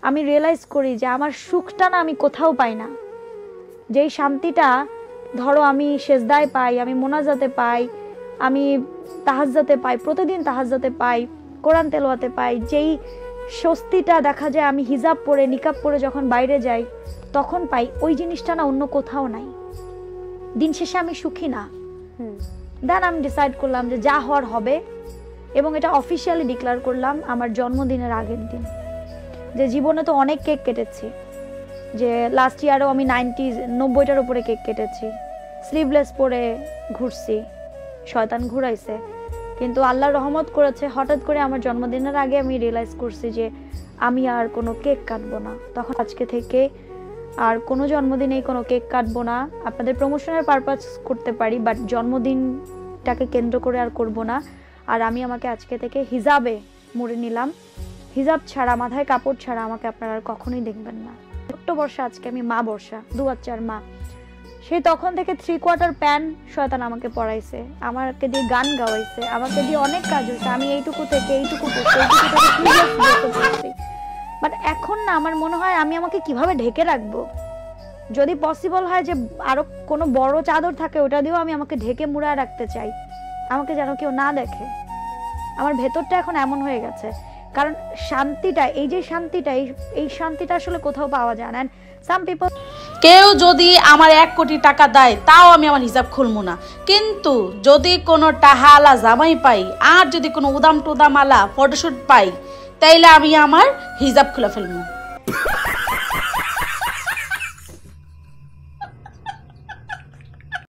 আমি রিয়েলাইজ করি যে আমার সুখটা না আমি কোথাও পাই না। যেই শান্তিটা ধরো আমি সেজদায় পাই, আমি মোনাজাতে পাই, আমি তাহাজ্জুদে পাই, প্রতিদিন তাহাজ্জুদে পাই, কোরআন তেলাওয়াতে পাই, যেই স্বস্তিটা দেখা যায় আমি হিজাব পরে নিকাব পরে যখন বাইরে যাই তখন পাই, ওই জিনিসটা না অন্য কোথাও নাই। দিন শেষে আমি সুখী না। দেন আমি ডিসাইড করলাম যে যা হওয়ার হবে, এবং এটা অফিসিয়ালি ডিক্লেয়ার করলাম আমার জন্মদিনের আগের দিন, যে জীবনে তো অনেক কেক কেটেছি, যে লাস্ট ইয়ারেও আমি 90টার উপরে কেক কেটেছি, স্লিভলেস পরে ঘুরছি, শয়তান ঘুরাইছে, কিন্তু আল্লাহর রহমত করেছে হঠাৎ করে আমার জন্মদিনের আগে আমি রিয়েলাইজ করছি যে আমি আর কোনো কেক কাটবো না। তখন আজকে থেকে আর কোনো জন্মদিনেই কোনো কেক কাটবো না। আপনাদের প্রমোশনের পারপাস করতে পারি, বাট জন্মদিনটাকে কেন্দ্র করে আর করব না। আর আমি আমাকে আজকে থেকে হিজাবে মুড়ে নিলাম। হিজাব ছাড়া, মাথায় কাপড় ছাড়া আমাকে আপনারা আর কখনোই দেখবেন না। ছোট্ট বর্ষা, আজকে আমি মা বর্ষা, 2 বাচ্চার মা। সেই তখন থেকে 3/4 প্যান্ট শয়তান আমাকে পরাইছে, আমাকে দিয়ে গান গাওয়াইছে, আমাকে দিয়ে অনেক কাজ হয়েছে। আমি এইটুকু থেকে এইটুকু করছি, বাট এখন না আমার মনে হয় আমি আমাকে কিভাবে ঢেকে রাখবো। যদি পসিবল হয় যে আরো কোনো বড় চাদর থাকে ওটা দিয়েও আমি আমাকে ঢেকে মুড়ায় রাখতে চাই, আমাকে যেন কেউ না দেখে। আমার ভেতরটা এখন এমন হয়ে গেছে, কারণ শান্তিটা, এই যে শান্তিটা, এই শান্তিটা আসলে কোথাও পাওয়া যায় না। সাম পিপল, কেউ যদি আমার 1 কোটি টাকা দেয় তাও আমি আমার হিসাব খুলবো না, কিন্তু যদি কোনো টাহালা জামাই পাই আর যদি কোনো উদাম টুদাম আলা ফটোশুট পাই তাইলে আমি আমার হিজাব খুলে ফেলবো।